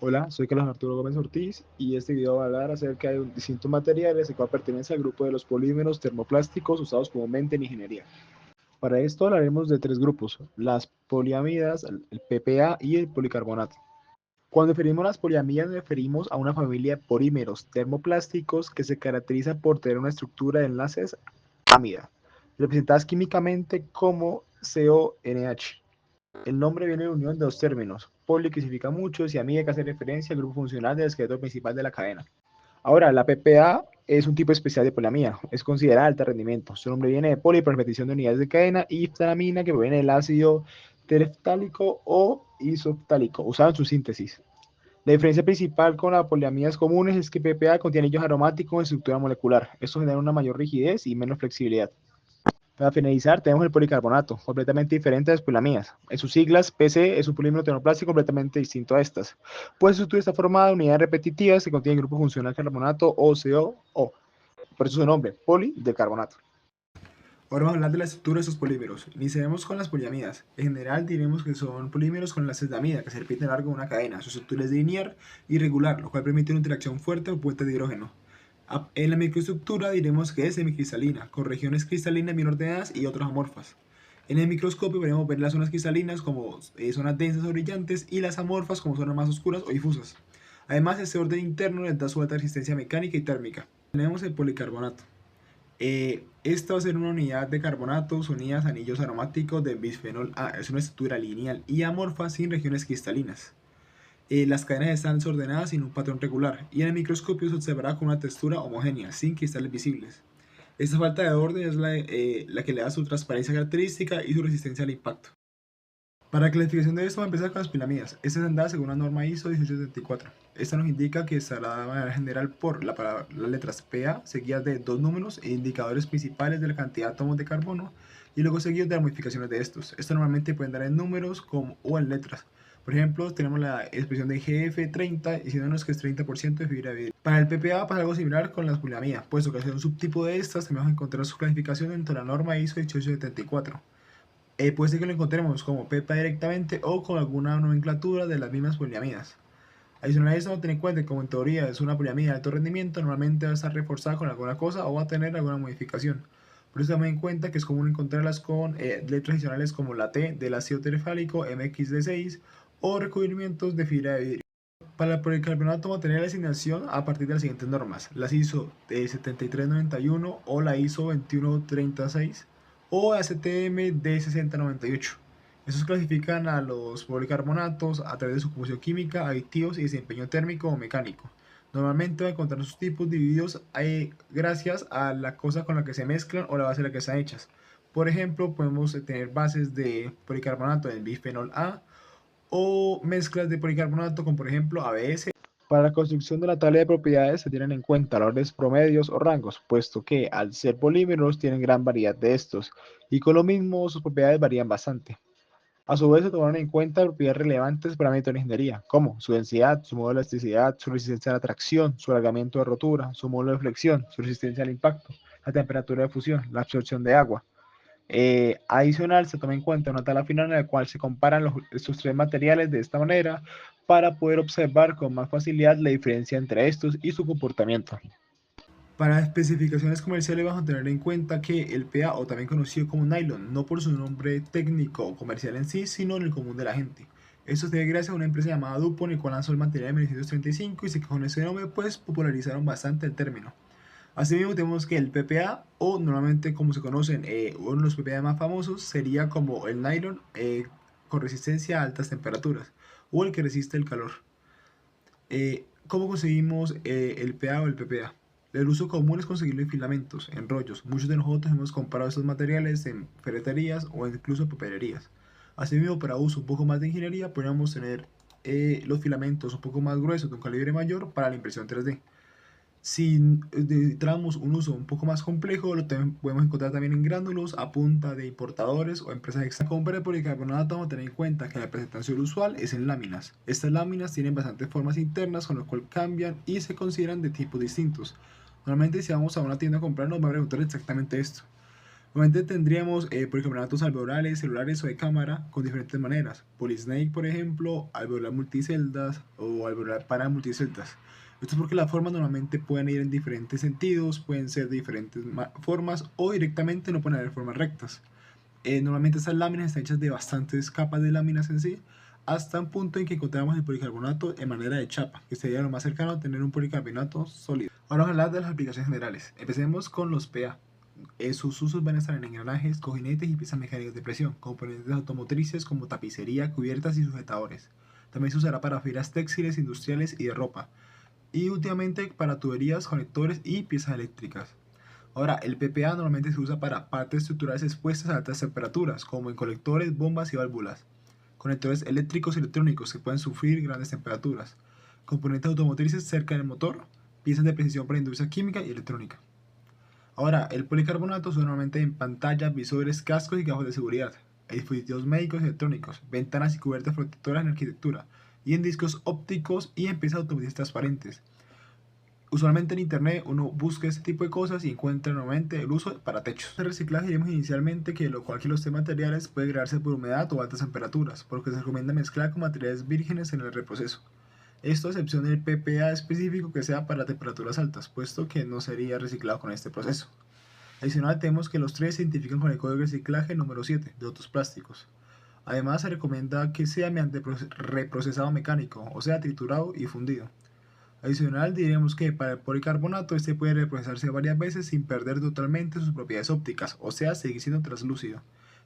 Hola, soy Carlos Arturo Gómez Ortiz y este video va a hablar acerca de distintos materiales el cual pertenece al grupo de los polímeros termoplásticos usados comúnmente en ingeniería. Para esto hablaremos de tres grupos, las poliamidas, el PPA y el policarbonato. Cuando referimos a las poliamidas nos referimos a una familia de polímeros termoplásticos que se caracterizan por tener una estructura de enlaces amida, representadas químicamente como CONH. El nombre viene de la unión de dos términos, poli que significa muchos y amida que hace referencia al grupo funcional del esqueleto principal de la cadena. Ahora, la PPA es un tipo especial de poliamida, es considerada de alto rendimiento. Su nombre viene de poli por repetición de unidades de cadena y ftalamina que proviene del ácido tereftálico o isoftálico, usado en su síntesis. La diferencia principal con las poliamidas comunes es que PPA contiene anillos aromáticos en estructura molecular. Esto genera una mayor rigidez y menos flexibilidad. Para finalizar, tenemos el policarbonato, completamente diferente a las polamidas. En sus siglas, PC es un polímero termoplástico completamente distinto a estas, pues su estructura está formada de unidades repetitivas que contienen grupo funcional carbonato o CO. Por eso su nombre, poli del carbonato. Ahora vamos a hablar de la estructura de estos polímeros. Iniciaremos con las poliamidas. En general diremos que son polímeros con enlaces de amida que se repiten a lo largo de una cadena. Su estructura es lineal y regular, lo cual permite una interacción fuerte o puentes de hidrógeno. En la microestructura diremos que es semicristalina, con regiones cristalinas bien ordenadas y otras amorfas. En el microscopio podemos ver las zonas cristalinas como zonas densas o brillantes y las amorfas como zonas más oscuras o difusas. Además, este orden interno les da su alta resistencia mecánica y térmica. Tenemos el policarbonato. Esta va a ser una unidad de carbonatos unidas a anillos aromáticos de bisfenol A. Es una estructura lineal y amorfa sin regiones cristalinas. Las cadenas están desordenadas sin un patrón regular y en el microscopio se observará con una textura homogénea, sin cristales visibles. Esta falta de orden es la que le da su transparencia característica y su resistencia al impacto. Para la clasificación de esto vamos a empezar con las pilamidas. Esta es andada según la norma ISO 1874. Esta nos indica que estará de manera general por las letras PA, seguidas de dos números e indicadores principales de la cantidad de átomos de carbono, y luego seguidos de las modificaciones de estos. Esto normalmente pueden dar en números o en letras. Por ejemplo, tenemos la expresión de GF30 diciéndonos que es 30% de fibra de vidrio. Para el PPA pasa algo similar con las poliamidas, puesto que es un subtipo de estas, también vamos a encontrar su clasificación dentro de la norma ISO 1874. Puede ser que lo encontremos como PEPA directamente o con alguna nomenclatura de las mismas poliamidas. Adicional a eso, ten en cuenta que como en teoría es una poliamida de alto rendimiento, normalmente va a estar reforzada con alguna cosa o va a tener alguna modificación. Por eso también en cuenta que es común encontrarlas con letras adicionales como la T del ácido terefálico MXD6 o recubrimientos de fibra de vidrio. Para el policarbonato vamos a tener la asignación a partir de las siguientes normas: las ISO 7391 o la ISO 2136 o ASTM de 6098. Estos clasifican a los policarbonatos a través de su composición química, aditivos y desempeño térmico o mecánico. Normalmente va a encontrar sus tipos divididos gracias a la cosa con la que se mezclan o la base de la que están hechas. Por ejemplo, podemos tener bases de policarbonato en bifenol A o mezclas de policarbonato con, por ejemplo, ABS. Para la construcción de la tabla de propiedades se tienen en cuenta valores promedios o rangos, puesto que al ser polímeros tienen gran variedad de estos, y con lo mismo sus propiedades varían bastante. A su vez se tomaron en cuenta propiedades relevantes para la de ingeniería, como su densidad, su modo de elasticidad, su resistencia a la tracción, su alargamiento de rotura, su módulo de flexión, su resistencia al impacto, la temperatura de fusión, la absorción de agua. Adicional, se toma en cuenta una tabla final en la cual se comparan estos tres materiales de esta manera para poder observar con más facilidad la diferencia entre estos y su comportamiento. Para especificaciones comerciales vamos a tener en cuenta que el PA, o también conocido como nylon, no por su nombre técnico o comercial en sí, sino en el común de la gente. Esto se debe gracias a una empresa llamada DuPont, el cual lanzó el material en 1935 y se con ese nombre pues popularizaron bastante el término. Asimismo tenemos que el PPA, o normalmente como se conocen, uno de los PPA más famosos sería como el nylon con resistencia a altas temperaturas o el que resiste el calor. ¿Cómo conseguimos el PA o el PPA? El uso común es conseguirlo en filamentos, en rollos. Muchos de nosotros hemos comprado estos materiales en ferreterías o incluso papelerías. Asimismo, para uso un poco más de ingeniería, podríamos tener los filamentos un poco más gruesos de un calibre mayor para la impresión 3D. Si necesitamos un uso un poco más complejo, lo podemos encontrar también en gránulos a punta de importadores o empresas externas. La compra de policarbonato, vamos a tener en cuenta que la presentación usual es en láminas. Estas láminas tienen bastantes formas internas, con lo cual cambian y se consideran de tipos distintos. Normalmente si vamos a una tienda a comprar nos va a preguntar exactamente esto. Obviamente tendríamos policarbonatos alveolares, celulares o de cámara con diferentes maneras. Polysnake, por ejemplo, alveolar multiceldas o alveolar para multiceldas. Esto es porque las formas normalmente pueden ir en diferentes sentidos, pueden ser de diferentes formas o directamente no pueden haber formas rectas. Normalmente estas láminas están hechas de bastantes capas de láminas en sí, hasta un punto en que encontramos el policarbonato en manera de chapa, que sería lo más cercano a tener un policarbonato sólido. Ahora vamos a hablar de las aplicaciones generales. Empecemos con los PA. Sus usos van a estar en engranajes, cojinetes y piezas mecánicas de presión, componentes automotrices como tapicería, cubiertas y sujetadores. También se usará para fibras textiles, industriales y de ropa. Y últimamente para tuberías, conectores y piezas eléctricas. Ahora, el PPA normalmente se usa para partes estructurales expuestas a altas temperaturas, como en colectores, bombas y válvulas. Conectores eléctricos y electrónicos que pueden sufrir grandes temperaturas. Componentes automotrices cerca del motor. Piezas de precisión para industria química y electrónica. Ahora, el policarbonato se usa normalmente en pantallas, visores, cascos y gafas de seguridad, en dispositivos médicos y electrónicos, ventanas y cubiertas protectoras en arquitectura, y en discos ópticos y en piezas automotrices transparentes. Usualmente en internet uno busca este tipo de cosas y encuentra normalmente el uso para techos. El reciclaje vimos inicialmente que cualquiera de los materiales puede crearse por humedad o altas temperaturas, por lo que se recomienda mezclar con materiales vírgenes en el reproceso. Esto a excepción del PPA específico que sea para temperaturas altas, puesto que no sería reciclado con este proceso. Adicional tenemos que los tres se identifican con el código de reciclaje número 7 de otros plásticos. Además se recomienda que sea mediante reprocesado mecánico, o sea triturado y fundido. Adicional diremos que para el policarbonato este puede reprocesarse varias veces sin perder totalmente sus propiedades ópticas, o sea seguir siendo translúcido.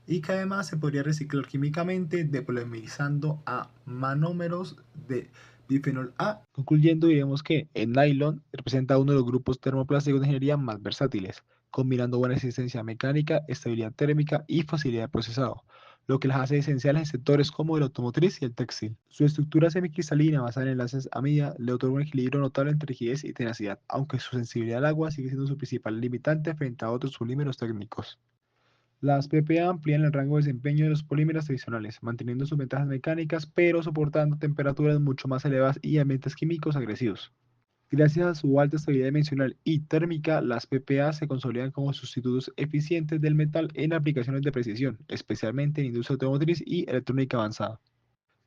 Y que además se podría reciclar químicamente depolimerizando a manómeros de bifenol A. Concluyendo, diremos que el nylon representa uno de los grupos termoplásticos de ingeniería más versátiles, combinando buena resistencia mecánica, estabilidad térmica y facilidad de procesado, lo que las hace esenciales en sectores como el automotriz y el textil. Su estructura semicristalina basada en enlaces a medida le otorga un equilibrio notable entre rigidez y tenacidad, aunque su sensibilidad al agua sigue siendo su principal limitante frente a otros polímeros técnicos. Las PPA amplían el rango de desempeño de los polímeros tradicionales, manteniendo sus ventajas mecánicas, pero soportando temperaturas mucho más elevadas y ambientes químicos agresivos. Gracias a su alta estabilidad dimensional y térmica, las PPA se consolidan como sustitutos eficientes del metal en aplicaciones de precisión, especialmente en industria automotriz y electrónica avanzada.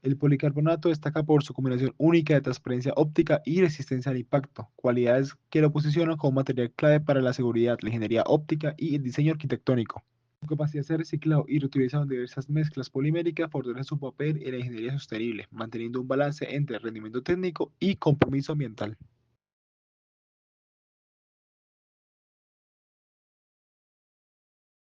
El policarbonato destaca por su combinación única de transparencia óptica y resistencia al impacto, cualidades que lo posicionan como material clave para la seguridad, la ingeniería óptica y el diseño arquitectónico. Su capacidad de ser reciclado y reutilizado en diversas mezclas poliméricas fortalece su papel en la ingeniería sostenible, manteniendo un balance entre rendimiento técnico y compromiso ambiental.